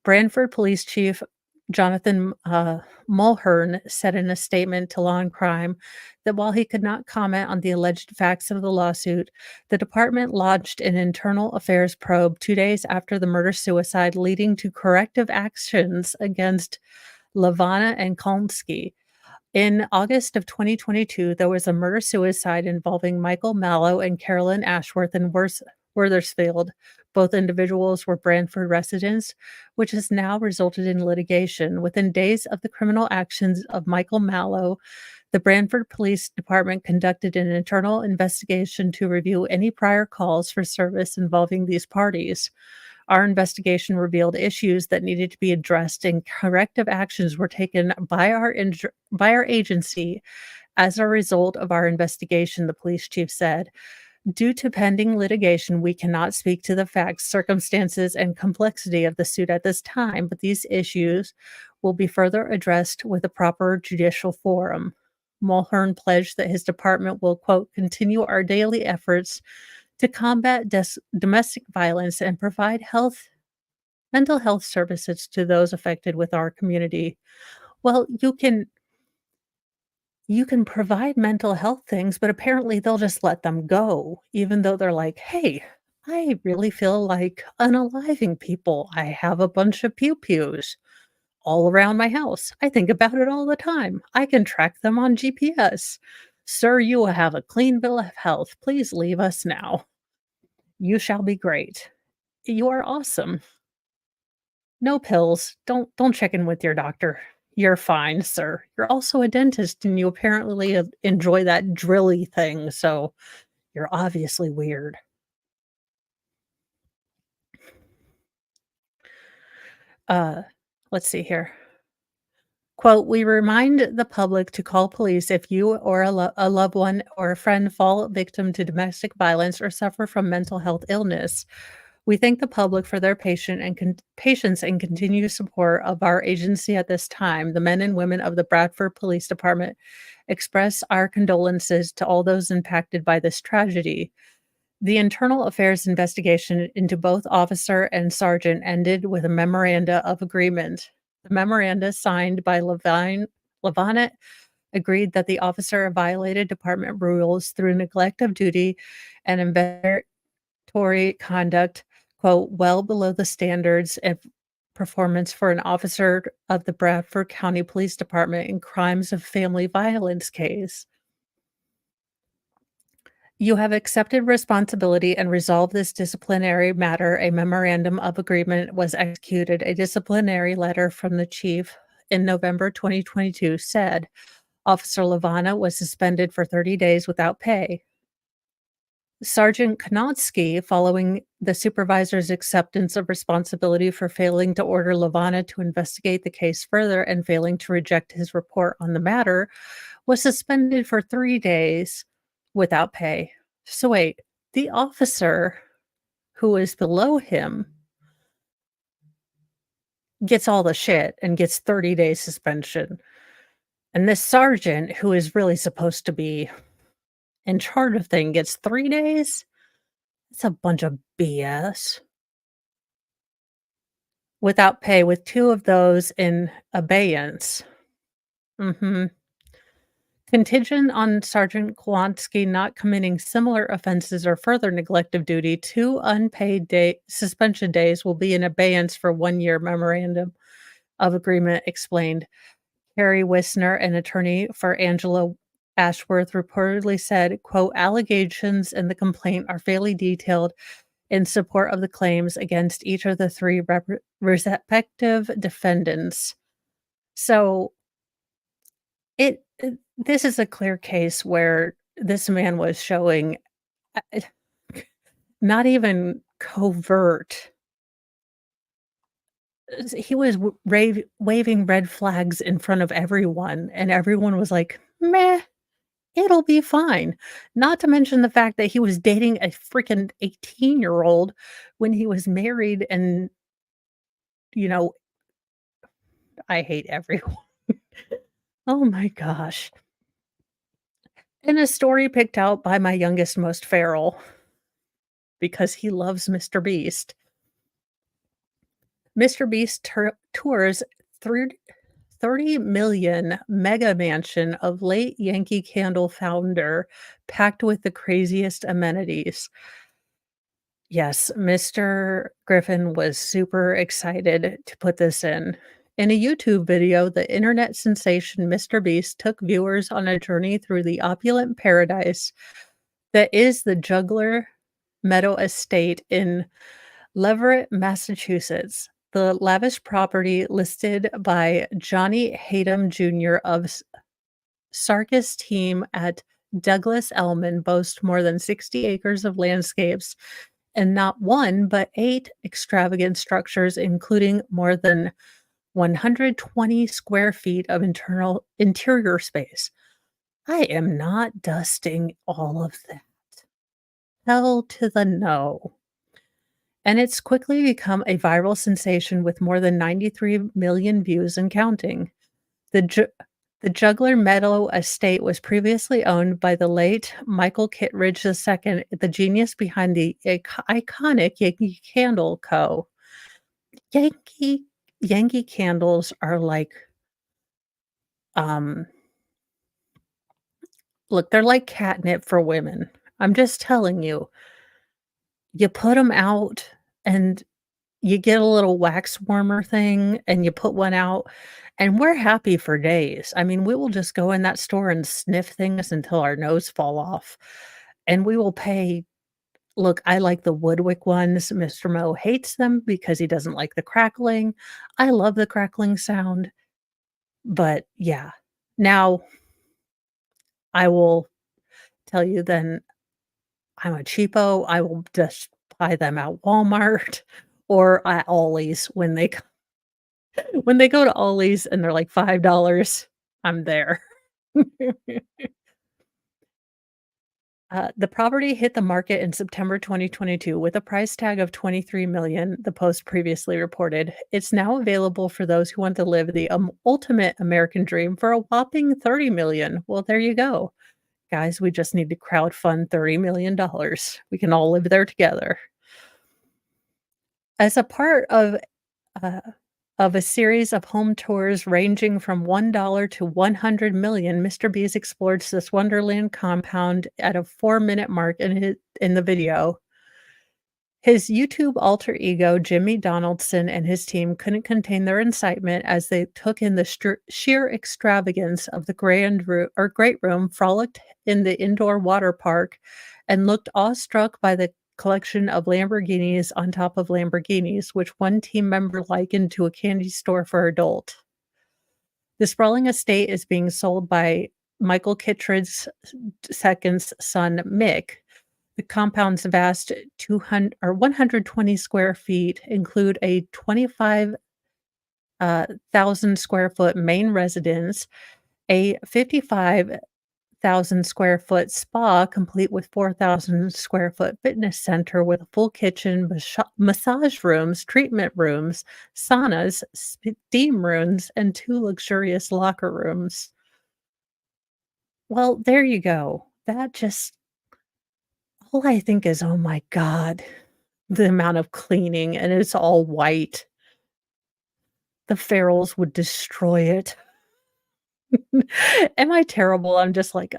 Branford Police Chief Jonathan Mulhern said in a statement to Law and Crime that while he could not comment on the alleged facts of the lawsuit, the department launched an internal affairs probe 2 days after the murder suicide, leading to corrective actions against Lavana and Kalmsky. In August of 2022, there was a murder suicide involving Michael Mallow and Carolyn Ashworth in Worthersfield. Both individuals were Brantford residents, which has now resulted in litigation. Within days of the criminal actions of Michael Mallow, the Brantford Police Department conducted an internal investigation to review any prior calls for service involving these parties. Our investigation revealed issues that needed to be addressed, and corrective actions were taken by our agency as a result of our investigation, the police chief said. Due to pending litigation, we cannot speak to the facts, circumstances, and complexity of the suit at this time, but these issues will be further addressed with a proper judicial forum. Mulhern pledged that his department will, quote, continue our daily efforts to combat domestic violence and provide mental health services to those affected with our community. Well, you can provide mental health things, but apparently they'll just let them go, even though they're like, "Hey, I really feel like unaliving people. I have a bunch of pew-pews all around my house. I think about it all the time. I can track them on GPS. Sir, you have a clean bill of health. Please leave us now. You shall be great. You are awesome. No pills. Don't check in with your doctor. You're fine, sir. You're also a dentist and you apparently enjoy that drilly thing, so you're obviously weird." Uh, let's see here. Quote, "We remind the public to call police if you or a loved one or a friend fall victim to domestic violence or suffer from mental health illness. We thank the public for their patience and continued support of our agency at this time. The men and women of the Bradford Police Department express our condolences to all those impacted by this tragedy. The internal affairs investigation into both officer and sergeant ended with a memoranda of agreement. The memoranda, signed by Lavana, agreed that the officer violated department rules through neglect of duty and investigatory conduct, quote, well below the standards of performance for an officer of the Bradford County Police Department in crimes of family violence case. You have accepted responsibility and resolved this disciplinary matter. A memorandum of agreement was executed. A disciplinary letter from the chief in November 2022 said Officer Lavana was suspended for 30 days without pay. Sergeant Konotsky, following the supervisor's acceptance of responsibility for failing to order Lavana to investigate the case further and failing to reject his report on the matter, was suspended for 3 days without pay. So wait, the officer who is below him gets all the shit and gets 30 days suspension. And this sergeant, who is really supposed to be in charge of things, gets 3 days? It's a bunch of BS. Without pay, with 2 of those in abeyance. Mhm. Contingent on Sergeant Kowalski not committing similar offenses or further neglect of duty, 2 unpaid suspension days will be in abeyance for 1 year, memorandum of agreement explained. Carrie Wisner, an attorney for Angela Ashworth, reportedly said, quote, "Allegations in the complaint are fairly detailed in support of the claims against each of the 3 respective defendants." So this is a clear case where this man was showing uh, not even covert. He was waving red flags in front of everyone, and everyone was like, "Meh, it'll be fine." Not to mention the fact that he was dating a freaking 18-year-old when he was married and, you know, I hate everyone. Oh my gosh. In a story picked out by my youngest, most feral, because he loves Mr. Beast. Mr. Beast tours Third 30 million mega mansion of late Yankee Candle founder, packed with the craziest amenities. Yes, Mr. Griffin was super excited to put this in. In a YouTube video, the internet sensation Mr. Beast took viewers on a journey through the opulent paradise that is the Juggler Meadow Estate in Leverett, Massachusetts. The lavish property listed by Johnny Hayden Jr. of Sarkis team at Douglas Elliman boasts more than 60 acres of landscapes and not one, but 8 extravagant structures, including more than 120 square feet of internal interior space. I am not dusting all of that. Hell to the no. And it's quickly become a viral sensation with more than 93 million views and counting. The ju the Juggler Meadow estate was previously owned by the late Michael Kittredge II, the genius behind the iconic Yankee Candle Co. Yankee Yankee candles are like, um look, they're like catnip for women. I'm just telling you. You put them out and you get a little wax warmer thing and you put one out, and we're happy for days. I mean, we will just go in that store and sniff things until our nose fall off, and we will pay. Look, I like the Woodwick ones. Mr. Mo hates them because he doesn't like the crackling. I love the crackling sound, but yeah. Now, I will tell you then I'm a cheapo. I will just buy them at Walmart or at Ollie's when they go to Ollie's and they're like $5, I'm there. The property hit the market in September 2022 with a price tag of 23 million, the Post previously reported. It's now available for those who want to live the ultimate American dream for a whopping 30 million. Well, there you go. Guys, we just need to crowdfund $30 million. We can all live there together. As a part uh, of a series of home tours ranging from $1 to 100 million, Mr. Beast explored this Wonderland compound at a 4-minute mark in the video. His YouTube alter ego, Jimmy Donaldson, and his team couldn't contain their excitement as they took in the sheer extravagance of the great room, frolicked in the indoor water park, and looked awestruck by the collection of Lamborghinis on top of Lamborghinis, which one team member likened to a candy store for adult. The sprawling estate is being sold by Michael Kittredge's second's son, Mick. The compound's vast 200 or 120 square feet include a 25,000 square foot main residence, a 55,000 square foot spa complete with 4,000 square foot fitness center with a full kitchen, massage rooms, treatment rooms, saunas, steam rooms, and 2 luxurious locker rooms. Well, there you go. That just all I think is, "Oh my god, the amount of cleaning," and it's all white. The ferals would destroy it. Am I terrible? I'm just like,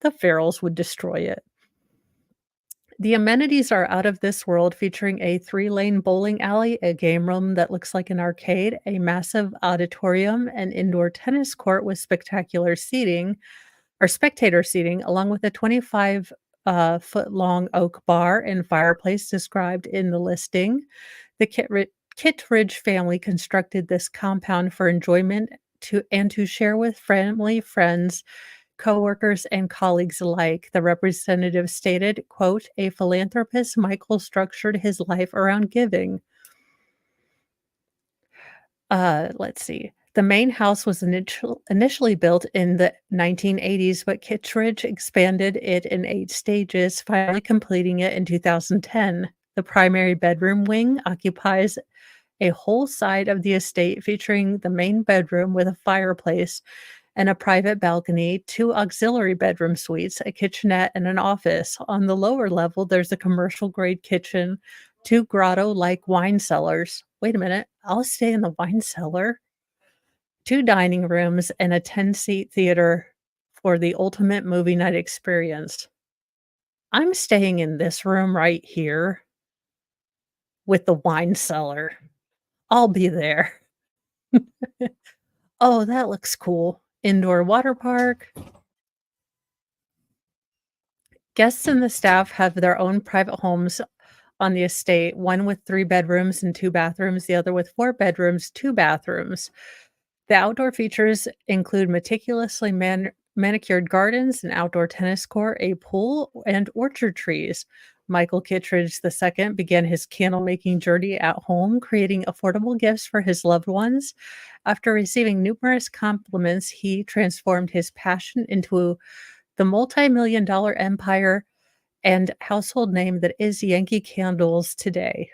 the ferals would destroy it. The amenities are out of this world, featuring a 3-lane bowling alley, a game room that looks like an arcade, a massive auditorium, an indoor tennis court with spectacular seating or spectator seating, along with a 25 foot long oak bar and fireplace described in the listing. The Kittredge family constructed this compound for enjoyment to share with family, friends, coworkers, and colleagues alike. The representative stated, quote, "A philanthropist, Michael structured his life around giving." Let's see. The main house was initially built in the 1980s, but Kittredge expanded it in 8 stages, finally completing it in 2010. The primary bedroom wing occupies a whole side of the estate, featuring the main bedroom with a fireplace and a private balcony, 2 auxiliary bedroom suites, a kitchenette, and an office. On the lower level, there's a commercial grade kitchen, 2 grotto like wine cellars. Wait a minute, I'll stay in the wine cellar. 2 dining rooms, and a 10-seat theater for the ultimate movie night experience. I'm staying in this room right here with the wine cellar. I'll be there. Oh, that looks cool. Indoor water park. Guests and the staff have their own private homes on the estate, one with 3 bedrooms and 2 bathrooms, the other with 4 bedrooms, 2 bathrooms. The outdoor features include meticulously manicured gardens, an outdoor tennis court, a pool, and orchard trees. Michael Kittredge II began his candle making journey at home, creating affordable gifts for his loved ones. After receiving numerous compliments, he transformed his passion into the multi-million dollar empire and household name that is Yankee Candles today.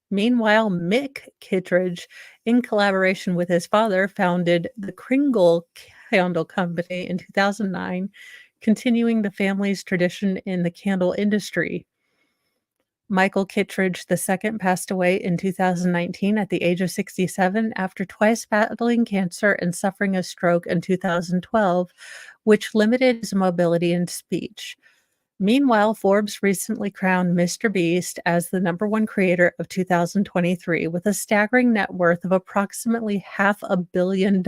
Meanwhile, Mick Kittredge, in collaboration with his father, founded the Kringle Candle Company in 2009, continuing the family's tradition in the candle industry. Michael Kittredge II passed away in 2019 at the age of 67 after twice battling cancer and suffering a stroke in 2012, which limited his mobility and speech. Meanwhile, Forbes recently crowned Mr. Beast as the number one creator of 2023 with a staggering net worth of approximately $500 million.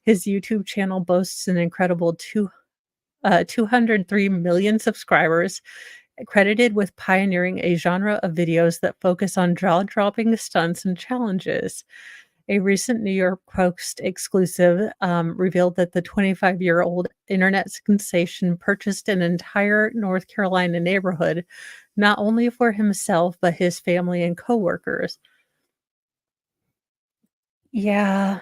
His YouTube channel boasts an incredible 203 million subscribers, credited with pioneering a genre of videos that focus on jaw-dropping stunts and challenges. A recent New York Post exclusive revealed that the 25-year-old internet sensation purchased an entire North Carolina neighborhood, not only for himself, but his family and coworkers. Yeah.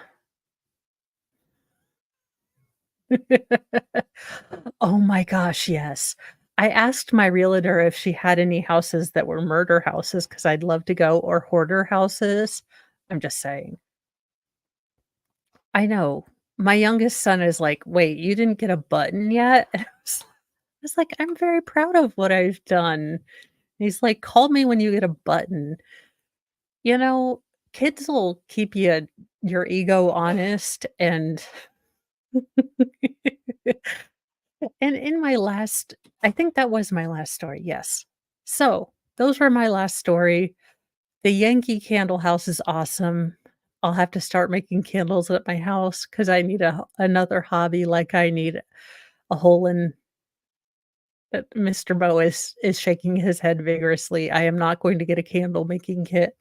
Oh my gosh, yes. I asked my realtor if she had any houses that were murder houses because I'd love to go, or hoarder houses. I'm just saying. I know. My youngest son is like, "Wait, you didn't get a button yet?" And I was like, "I'm very proud of what I've done." He's like, "Call me when you get a button." You know, kids will keep your ego honest, and and in my last I think that was my last story, yes. So, those were my last story. The Yankee Candle House is awesome. I'll have to start making candles at my house because I need another hobby like I need a hole in Mr. Bo is shaking his head vigorously. I am not going to get a candle making kit.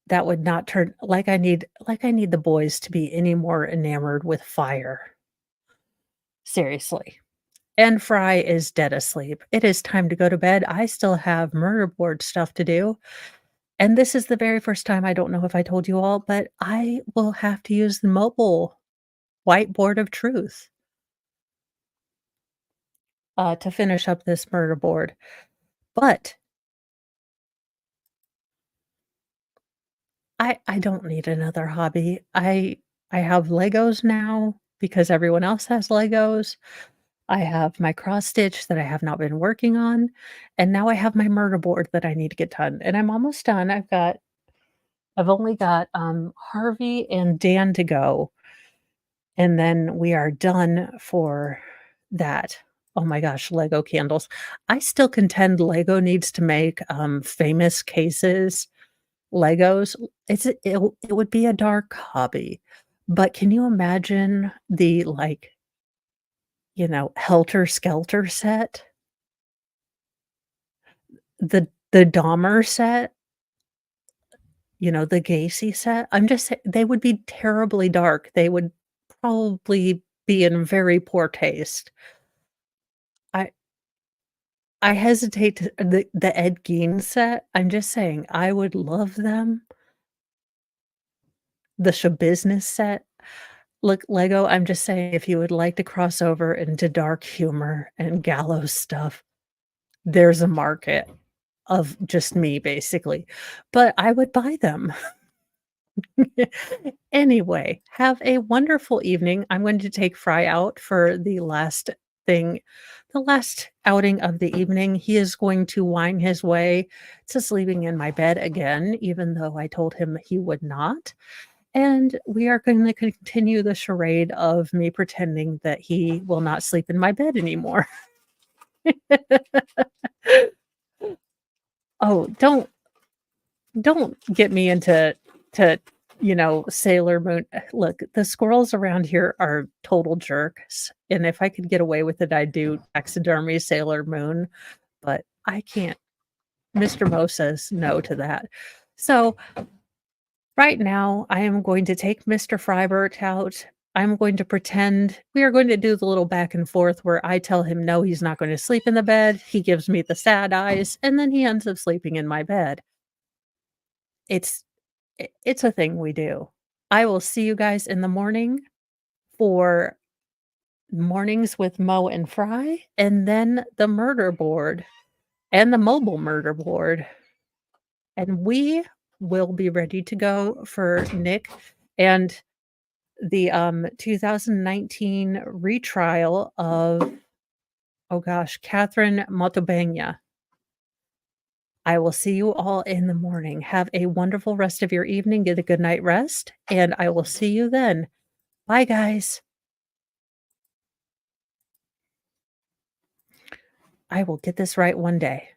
That would not turn like I need the boys to be any more enamored with fire. Seriously. And Fry is dead asleep. It is time to go to bed. I still have murder board stuff to do. And this is the very first time, I don't know if I told you all, but I will have to use the mobile whiteboard of truth, to finish up this murder board. But I don't need another hobby. I have Legos now because everyone else has Legos. I have my cross stitch that I have not been working on, and now I have my murder board that I need to get done, and I'm almost done. I've only got, Harvey and Dan to go, and then we are done for that. Oh my gosh, Lego candles. I still contend Lego needs to make, famous cases Legos. It would be a dark hobby, but can you imagine the, like, Helter Skelter set? The Dahmer set? The Gacy set? I'm just say they would be terribly dark. They would probably be in very poor taste. I I hesitate to the Ed Gein set, I'm just saying, I would love them. The Shabusiness set. Look, Lego, I'm just saying if you would like to cross over into dark humor and gallows stuff, there's a market of just me, basically, but I would buy them. Anyway, have a wonderful evening. I'm going to take Fry out for the last thing the last outing of the evening, he is going to whine his way to sleeping in my bed again, even though I told him he would not. And we are gonna continue the charade of me pretending that he will not sleep in my bed anymore. Oh, don't get me into to, Sailor Moon. Look, the squirrels around here are total jerks, and if I could get away with it, I'd do taxidermy Sailor Moon, but I can't. Mr. Mo says no to that. So, right now, I am going to take Mr. Frybert out. I'm going to pretend we are going to do the little back and forth where I tell him, "No, he's not going to sleep in the bed." He gives me the sad eyes, and then he ends up sleeping in my bed. It's it's a thing we do. I will see you guys in the morning for Mornings with Mo and Fry, and then the murder board and the mobile murder board, and we will be ready to go for Nick and the, 2019 retrial of, oh gosh, Catherine Montebena. I will see you all in the morning. Have a wonderful rest of your evening, get a good night rest, and I will see you then. Bye, guys. I will get this right one day.